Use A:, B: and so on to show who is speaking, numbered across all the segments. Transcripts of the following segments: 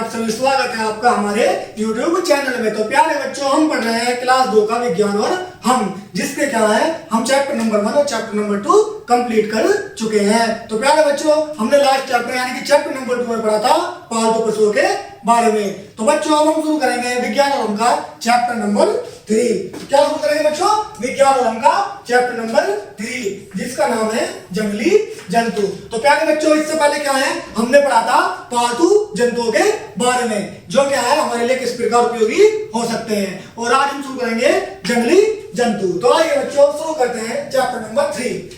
A: सभी स्वागत है आपका हमारे YouTube चैनल में। तो प्यारे बच्चों, हम पढ़ रहे हैं क्लास 2 का विज्ञान और हम, जिसमें क्या है हम चैप्टर नंबर 1 और चैप्टर नंबर 2 कंप्लीट कर चुके हैं। तो प्यारे बच्चों, हमने लास्ट चैप्टर यानी कि चैप्टर नंबर 2 में पढ़ा था पालतू पशुओं के बारे में। तो बच्चों, अब हम शुरू करेंगे विज्ञान और हम का चैप्टर नंबर 3। क्या शुरू करेंगे बच्चों? विज्ञान और हम का चैप्टर नंबर 3, जिसका नाम है जंगली जंतु। तो प्यारे बच्चों, इससे पहले क्या है हमने पढ़ा था पालतू जंतुओं के बारे में, जो क्या है हमारे लिए किस प्रकार उपयोगी हो सकते हैं। और आज हम शुरू करेंगे जंगली जंतु। तो आइए बच्चों, शुरू करते हैं चैप्टर नंबर 3।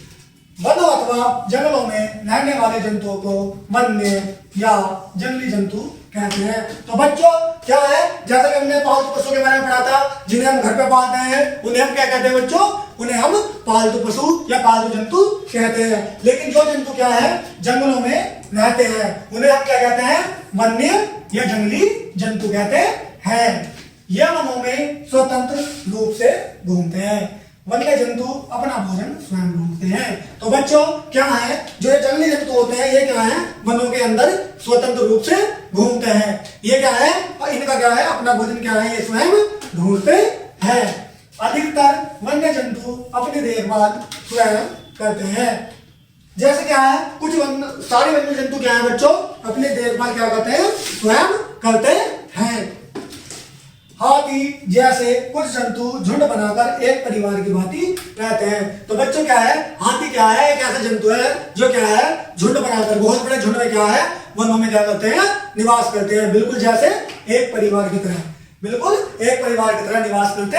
A: वनों अथवा जंगलों में रहने वाले जंतुओं को वन्य या जंगली जंतु कहते हैं। तो बच्चों क्या है, जैसे कि हमने पालतू पशुओं के बारे में पढ़ा था, जिन्हें हम घर पे पालते हैं उन्हें हम क्या कहते हैं बच्चों? उन्हें हम पालतू पशु या पालतू जंतु कहते हैं। लेकिन जो जंतु क्या है जंगलों में रहते हैं उन्हें हम क्या कहते हैं? वन्य या जंगली जंतु कहते हैं। यह वनों में स्वतंत्र रूप से घूमते हैं। वन्य जंतु अपना भोजन स्वयं ढूंढते हैं। तो बच्चों क्या है, जो ये जंगली जंतु होते हैं ये क्या है वनों के अंदर स्वतंत्र रूप से घूमते हैं। ये क्या है, इनका क्या है अपना भोजन क्या है ये स्वयं ढूंढते हैं। अधिकतर वन्य जंतु अपनी देखभाल स्वयं करते हैं। जैसे क्या है कुछ सारे वन्य जंतु क्या है बच्चों अपनी देखभाल क्या करते हैं? स्वयं करते हैं। हाथी जैसे कुछ जंतु झुंड बनाकर एक परिवार की भांति रहते हैं। तो बच्चों क्या है, हाथी क्या है एक ऐसा जंतु है जो क्या है झुंड बनाकर बहुत बड़े झुंड में क्या है वनों में क्या करते हैं? निवास करते हैं। बिल्कुल जैसे एक परिवार की तरह, बिल्कुल एक परिवार की तरह निवास करते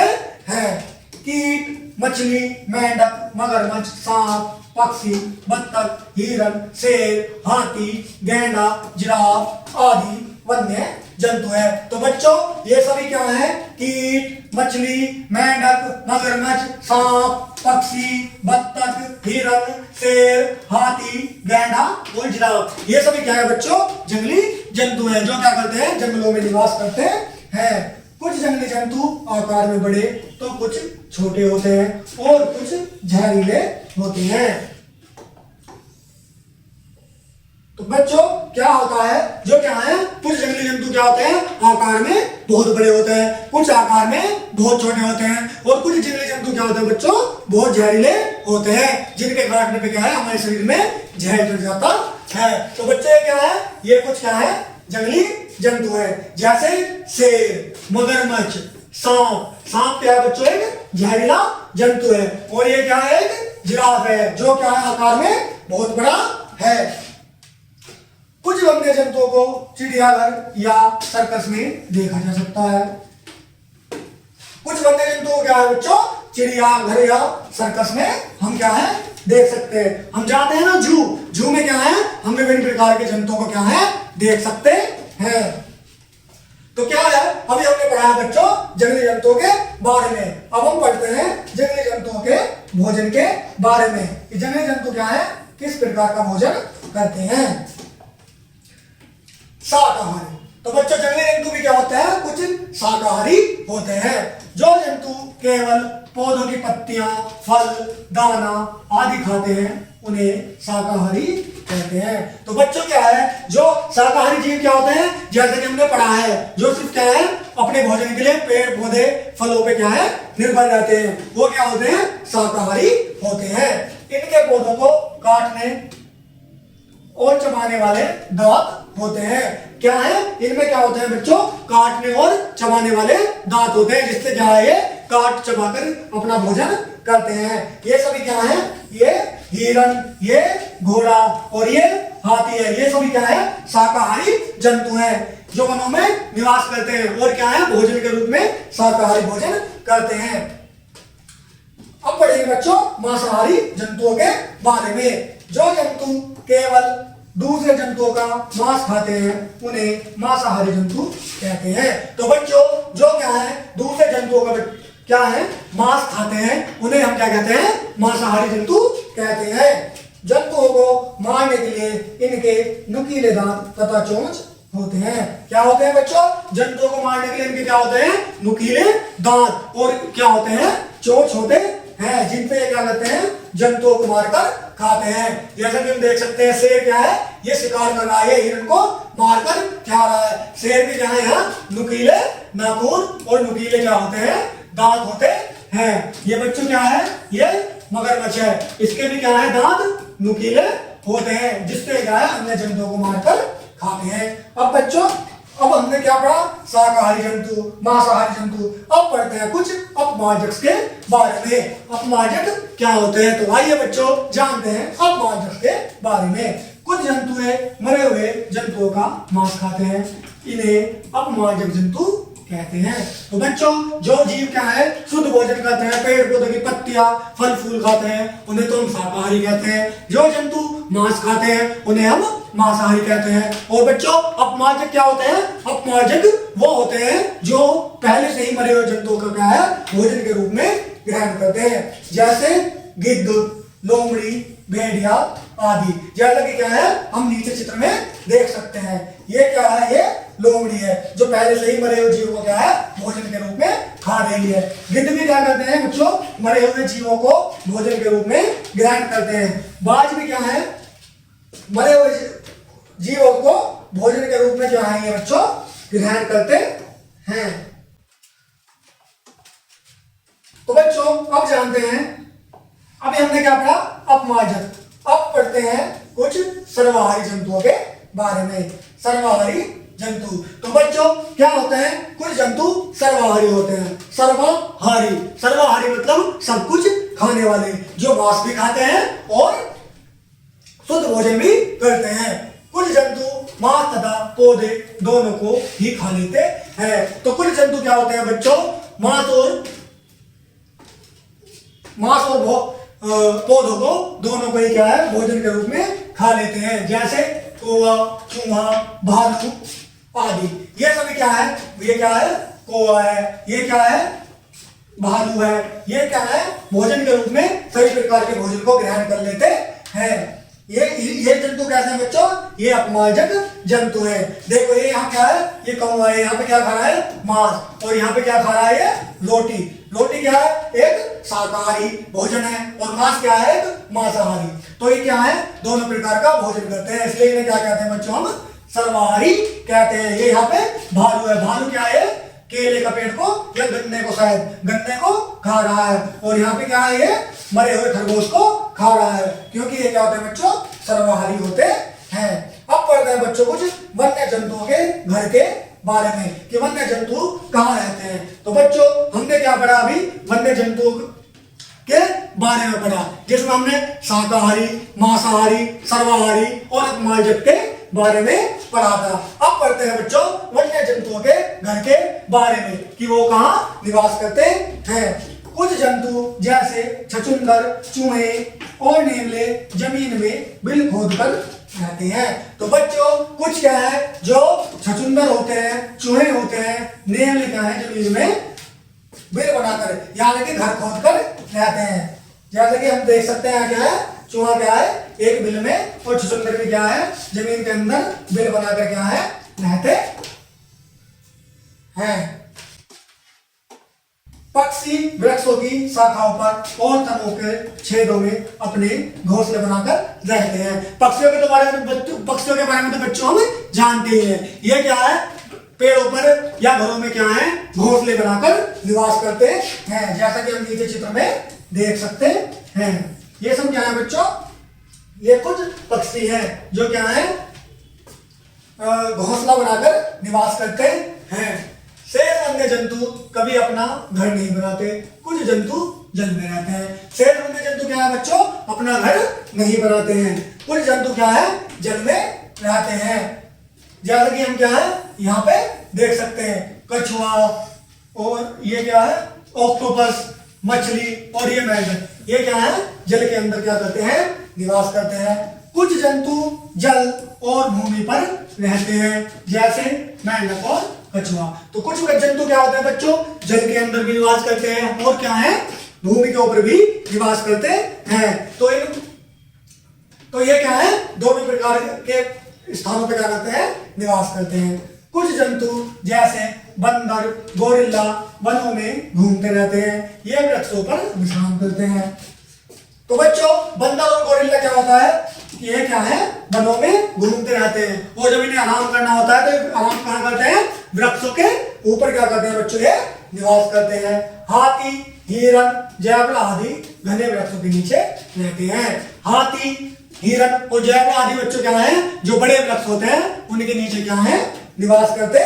A: हैं। कीट, मछली, मेंढक, मगरमच्छ, सांप, पक्षी, बत्तख, हिरण, शेर, हाथी, गैंडा, जिराफ आदि वन्य जंतु है। तो बच्चों ये सभी क्या है? कीट, मछली, मेंढक, मगरमच्छ, सांप, पक्षी, बत्तख, हिरण, शेर, हाथी, गैंडा और जिराफ, ये सभी क्या है बच्चों? जंगली जंतु हैं जो क्या करते हैं? जंगलों में निवास करते हैं। कुछ जंगली जंतु आकार में बड़े तो कुछ छोटे होते हैं और कुछ जहरीले होते हैं। तो बच्चों क्या होता है, जो क्या है कुछ जंगली जंतु क्या होते हैं आकार में बहुत बड़े होते हैं, कुछ आकार में बहुत छोटे होते हैं और कुछ जंगली जंतु क्या होते हैं बच्चों बहुत जहरीले होते हैं, जिनके काटने पे क्या है हमारे शरीर में जहर चढ़ जाता है। तो बच्चे क्या है ये कुछ क्या है जंगली जंतु है। जैसे शेर, मगरमच्छ, सांप। सांप क्या है बच्चों? एक जहरीला जंतु है। और ये क्या है? एक जिराफ है जो क्या है आकार में बहुत बड़ा है। कुछ वन्य जंतुओं को चिड़ियाघर या सर्कस में देखा जा सकता है। कुछ वन्य जंतुओं क्या है बच्चों? चिड़ियाघर या सर्कस में हम क्या है देख सकते हैं। हम जाते हैं ना जू में क्या है हम विभिन्न प्रकार के जंतुओं को क्या है देख सकते हैं। तो क्या है अभी हमने पढ़ा है बच्चों जंगली जंतुओं के बारे में। अब हम पढ़ते हैं जंगली जंतुओं के भोजन के बारे में। जंगली जंतु क्या है किस प्रकार का भोजन करते हैं? शाकाहारी। तो बच्चों जंगली जंतु भी क्या होते हैं? कुछ शाकाहारी होते हैं। जो जंतु केवल पौधों की पत्तियां, फल, दाना आदि खाते हैं उन्हें शाकाहारी कहते हैं। तो बच्चों क्या है जो शाकाहारी जीव क्या होते हैं? जैसे कि हमने पढ़ा है जो सिर्फ क्या है अपने भोजन के लिए पेड़ पौधे फलों पे क्या है निर्भर रहते हैं, वो क्या होते हैं? शाकाहारी होते हैं। इनके पौधों को काटने और चबाने वाले दांत होते हैं। क्या है इनमें क्या होते हैं बच्चों? काटने और चबाने वाले दांत होते हैं, जिससे क्या है ये काट चबाकर अपना भोजन करते हैं। ये सभी क्या है? ये हिरण, ये घोड़ा और ये हाथी है। ये सभी क्या है? शाकाहारी जंतु हैं जो वनों में निवास करते हैं और क्या है भोजन के रूप में शाकाहारी भोजन करते हैं। अब पढ़ेंगे बच्चों मांसाहारी जंतुओं के बारे में। जो जंतु केवल दूसरे जंतुओं का मांस खाते हैं उन्हें मांसाहारी जंतु कहते हैं। तो बच्चों जो क्या है दूसरे जंतुओं का क्या है मांस खाते हैं उन्हें हम क्या कहते हैं? मांसाहारी जंतु कहते हैं। जंतुओं को मारने के लिए इनके नुकीले दांत तथा चोंच होते हैं। क्या होते हैं बच्चों? जंतुओं को मारने के लिए इनके क्या होते हैं? नुकीले दांत और क्या होते हैं? चोंच होते हैं जिन पे ये क्या करते हैं, जंतुओं को मारकर खाते हैं। जैसा कि हम देख सकते हैं शेर क्या है, ये शिकार कर रहा है, हिरण को मारकर खा रहा है। शेर के क्या है, यहाँ नुकीले नाखून और नुकीले क्या होते हैं, दांत होते हैं। ये बच्चों क्या है, ये मगरमच्छ है, इसके भी क्या है, दांत नुकीले होते हैं, जिससे क्या है अन्य जंतुओं को मारकर खाते हैं। अब बच्चों, अब हमने क्या पढ़ा, शाकाहारी जंतु, मांसाहारी जंतु। अब पढ़ते हैं कुछ अपमार्जक के बारे में। अपमार्जक क्या होते हैं, तो आइए बच्चों जानते हैं अपमार्जक के बारे में। कुछ जंतु है मरे हुए जंतुओं का मांस खाते हैं, इन्हें अपमार्जक जंतु कहते हैं। तो बच्चों, जो जीव क्या है, शुद्ध भोजन खाते हैं, पेड़ पौधों की पत्तियां फल फूल खाते हैं, उन्हें तो हम शाकाहारी कहते हैं। जो जंतु मांस खाते हैं उन्हें हम मांसाहारी कहते हैं। और बच्चों, अपमार्जक क्या होते हैं, अपमार्जक वो होते हैं जो पहले से ही मरे हुए जंतुओं का क्या है, भोजन के रूप में ग्रहण करते हैं, जैसे गिद्ध, लोमड़ी, भेड़िया आदि। जैसा कि क्या है, हम नीचे चित्र में देख सकते हैं, ये क्या है, ये लोमड़ी है जो पहले से ही मरे हुए जीवों को क्या है, भोजन के रूप में खा रही है। गिद्ध भी क्या करते हैं बच्चों, मरे हुए जीवों को भोजन के रूप में ग्रहण करते हैं। बाज भी क्या है, मरे हुए जीवों को भोजन के रूप में जो है ये बच्चों ग्रहण करते हैं। तो बच्चों, अब जानते हैं, अभी हमने क्या पढ़ा, अपमार्जक। अब पढ़ते हैं कुछ सर्वाहारी जंतुओं के बारे में। सर्वाहारी जंतु, तो बच्चों क्या होते हैं, कुछ जंतु सर्वाहारी होते हैं। सर्वाहारी, सर्वाहारी मतलब सब कुछ खाने वाले, जो मांस भी खाते हैं और शुद्ध भोजन भी करते हैं। कुछ जंतु मांस तथा पौधे दोनों को ही खा लेते हैं। तो कुछ जंतु क्या होते हैं बच्चों, मांस और पौधों को दोनों को ही क्या है, भोजन के रूप में खा लेते हैं, जैसे कौवा, चूहा, भालू आदि। ये सभी क्या है, ये क्या है, कौवा है, ये क्या है, भालू है, ये क्या है, भोजन के रूप में सभी प्रकार के भोजन को ग्रहण कर लेते हैं। ये जंतु कैसे हैं बच्चों, ये अपमार्जक जंतु है। देखो ये यहाँ क्या है, ये कौवा है, यहाँ पे क्या खा रहा है, मांस, और यहाँ पे क्या खा रहा है, ये रोटी। रोटी क्या है, एक शाकाहारी भोजन है, और मांस क्या है, एक मांसाहारी। तो ये क्या है, दोनों प्रकार का भोजन करते हैं, इसलिए इन्हें क्या कहते हैं बच्चों, हम सर्वाहारी कहते हैं। ये यहाँ पे भालू है, भालू क्या है, केले का पेड़ को या गन्ने को, शायद गन्ने को खा रहा है, और यहाँ पे क्या है, ये मरे हुए खरगोश को खा रहा है, क्योंकि ये क्या होते हैं बच्चों, सर्वाहारी होते हैं। अब पढ़ते हैं बच्चों कुछ वन्य जंतुओं के घर के बारे में, कि वन्य जंतु कहाँ रहते हैं। तो बच्चों, हमने क्या पढ़ा अभी, वन्य जंतुओं के बारे में पढ़ा, जिसमें हमने शाकाहारी, मांसाहारी, सर्वाहारी और अपमार्जक के बारे में पढ़ा था। अब पढ़ते हैं बच्चों वन्य जंतुओं के घर के बारे में, कि वो कहाँ निवास करते हैं। कुछ जंतु जैसे छछूंदर, चूहे और नेवले जमीन में बिल खोदकर रहते हैं। तो बच्चों, कुछ क्या है, जो छछूंदर होते हैं, चूहे होते हैं, नेवले क्या है, जमीन में बिल बनाकर यानी कि घर खोदकर रहते हैं। जैसे कि हम देख सकते हैं, क्या है, चूहा क्या है, एक बिल में, और छछूंदर भी क्या है, जमीन के अंदर बिल बनाकर क्या है, रहते हैं। पक्षी वृक्षों की शाखाओं पर और तनों के छेदों में अपने घोंसले बनाकर रहते हैं। पक्षियों के बारे में तो बच्चों हम जानते ही हैं। ये क्या है, पेड़ों पर या घरों में क्या है, घोंसले बनाकर निवास करते हैं, जैसा कि हम नीचे चित्र में देख सकते हैं। ये सब क्या है बच्चों, ये कुछ पक्षी हैं जो क्या है, घोंसला बनाकर निवास करते हैं। शेष अन्य जंतु कभी अपना घर नहीं बनाते, कुछ जंतु जल में रहते हैं। शेष अन्य जंतु क्या है बच्चों, अपना घर नहीं बनाते हैं, कुछ जंतु क्या है, जल में रहते हैं। जैसा कि हम क्या है, यहाँ पे देख सकते हैं, कछुआ, और ये क्या है, ऑक्टोपस, मछली, और ये मेंढक, ये क्या है, जल के अंदर क्या करते हैं, निवास करते हैं। कुछ जंतु जल और भूमि पर रहते हैं, जैसे मेंढक और कछुआ। तो कुछ जंतु क्या होते हैं बच्चों, जल के अंदर भी निवास करते हैं, और क्या है, भूमि के ऊपर भी निवास करते हैं। तो ये क्या है, दोनों प्रकार के स्थानों पर क्या करते हैं, निवास करते हैं। कुछ जंतु जैसे बंदर, गोरिल्ला वनों में घूमते रहते हैं, ये वृक्षों पर विश्राम करते हैं। तो बच्चों बंदर और गोरिल्ला क्या होता है, ये क्या है, वनों में घूमते रहते हैं, और जब इन्हें आराम करना होता है तो आराम कहाँ करते हैं, वृक्षों के ऊपर क्या करते हैं बच्चों, ये निवास करते हैं। हाथी, हिरन, जैबरा आदि घने वृक्षों के नीचे रहते हैं। हाथी, हिरन और जैबरा आदि बच्चों क्या है, जो बड़े वृक्ष होते हैं उनके नीचे क्या है, निवास करते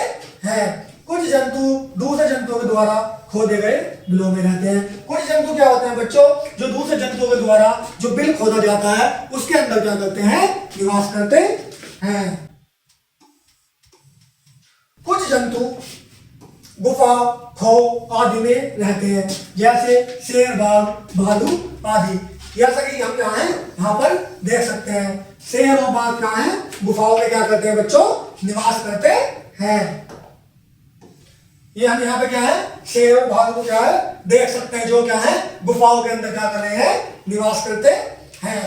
A: हैं। कुछ जंतु दूसरे जंतुओं के द्वारा खोदे गए बिलों में रहते हैं। कुछ जंतु क्या होते हैं बच्चों, जो दूसरे जंतुओं के द्वारा जो बिल खोदा जाता है उसके अंदर क्या करते हैं, निवास करते हैं। कुछ जंतु गुफा, खो आदि में रहते हैं, जैसे शेर, बाघ, भालू आदि। जैसा कि हम क्या है यहाँ पर देख सकते हैं, शेर और बाघ क्या है, गुफाओं में क्या करते हैं बच्चों, निवास करते हैं। ये हम यहाँ पे क्या है, शेर और बाघ को क्या है देख सकते हैं, जो क्या है गुफाओं के अंदर क्या कर रहे हैं, निवास करते हैं।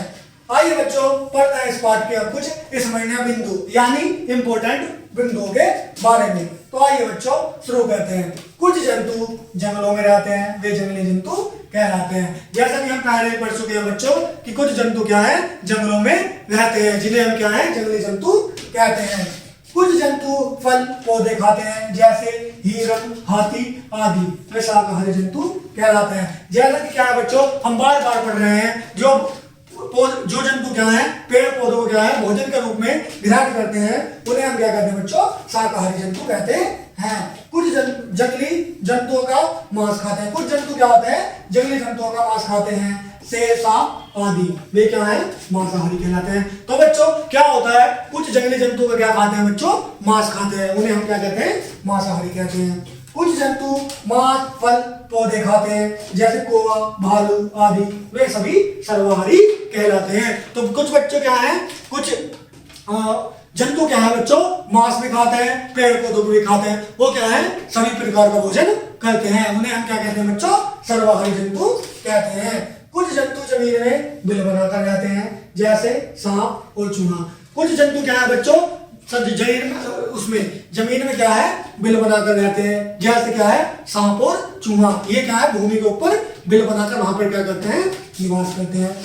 A: आइए बच्चों पढ़ते हैं इस पाठ के अब कुछ इस महीने बिंदु यानी इंपोर्टेंट बिंदुओं के बारे में। तो आइए बच्चों शुरू करते हैं। कुछ जंतु जंगलों में रहते हैं, वे जंगली जंतु कहलाते हैं। जैसा कि हम पहले पढ़ चुके हैं बच्चों कि कुछ जंतु क्या है, जंगलों में रहते हैं, जिन्हें हम क्या है, जंगली जंतु कहते हैं। कुछ जंतु फल पौधे खाते हैं, जैसे हिरन, हाथी आदि, वे शाकाहारी जंतु कहलाते हैं। जैसा कि क्या है बच्चों, हम बार बार पढ़ रहे हैं, जो जंतु क्या है, पेड़ पौधों को क्या है भोजन के रूप में ग्रहण करते हैं, उन्हें हम क्या कहते हैं बच्चों, शाकाहारी जंतु कहते हैं। कुछ जंगली जंतुओं का मांस खाते हैं। कुछ जंतु क्या होते हैं, जंगली जंतुओं का मांस खाते हैं, शेर, सांप आदि, वे क्या है, मांसाहारी कहलाते हैं। तो बच्चों क्या होता है, कुछ जंगली जंतु का क्या खाते हैं बच्चों, मांस खाते हैं, उन्हें हम क्या कहते हैं, मांसाहारी कहते हैं। कुछ जंतु मांस, फल पौधे खाते हैं, जैसे कौवा, भालू आदि, वे सभी सर्वाहारी कहलाते हैं। तो कुछ बच्चों क्या है, कुछ जंतु क्या है बच्चों, मांस भी खाते हैं, पेड़ पौधों को भी खाते हैं, वो क्या है, सभी प्रकार का भोजन करते हैं, उन्हें हम क्या कहते हैं बच्चों, सर्वाहारी जंतु कहते हैं। कुछ जंतु जमीन में बिल बनाकर रहते हैं, जैसे सांप और चूहा। कुछ जंतु क्या है बच्चों, जमीन में क्या है, बिल बनाकर रहते हैं, जैसे क्या है, सांप और चूहा। ये क्या है, भूमि के ऊपर बिल बनाकर वहां पर क्या करते हैं, निवास करते हैं।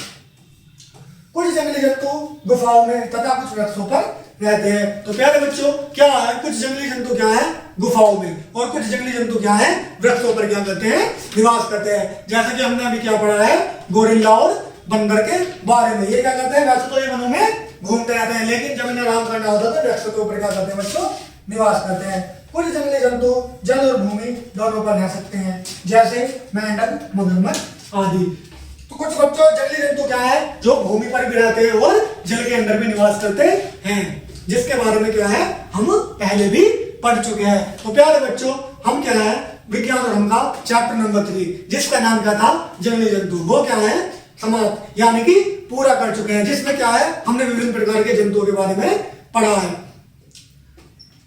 A: कुछ जंगली जंतु गुफाओं में तथा कुछ वृक्षों पर रहते हैं। तो प्यारे बच्चों क्या है, कुछ जंगली जंतु क्या है, गुफाओं में, और कुछ जंगली जंतु क्या है, वृक्षों पर क्या करते हैं, निवास करते हैं। जैसा कि हमने अभी क्या पढ़ा है, गोरिल्ला और बंदर के बारे में। ये क्या करते हैं, वैसे तो ये वनों में घूमते रहते हैं, लेकिन जब इन्हें आराम करना होता है तो वृक्षों के ऊपर क्या करते हैं बच्चों, निवास करते हैं। कुछ जंगली जंतु जल और भूमि दोनों पर रह सकते हैं, जैसे मेंढक, मगरमच्छ आदि। तो कुछ बच्चों जंगली जंतु क्या है, जो भूमि पर भी रहते हैं और जल के अंदर भी निवास करते हैं, जिसके बारे में क्या है, हम पहले भी पढ़ चुके हैं। तो प्यारे बच्चों हम क्या है, विज्ञान और हम का चैप्टर नंबर 3 जिसका नाम क्या था, जंगली जंतु, वो क्या है, समाप्त यानी कि पूरा कर चुके हैं, जिसमें क्या है, हमने विभिन्न प्रकार के जंतुओं के बारे में पढ़ा है।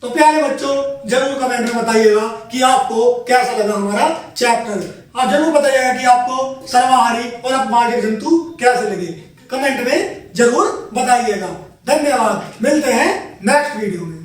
A: तो प्यारे बच्चों जरूर कमेंट में बताइएगा कि आपको कैसा लगा हमारा चैप्टर। आप जरूर बताइएगा कि आपको सर्वाहारी और अपमार्जित जंतु कैसे लगे, कमेंट में जरूर बताइएगा। धन्यवाद, मिलते हैं नेक्स्ट वीडियो में।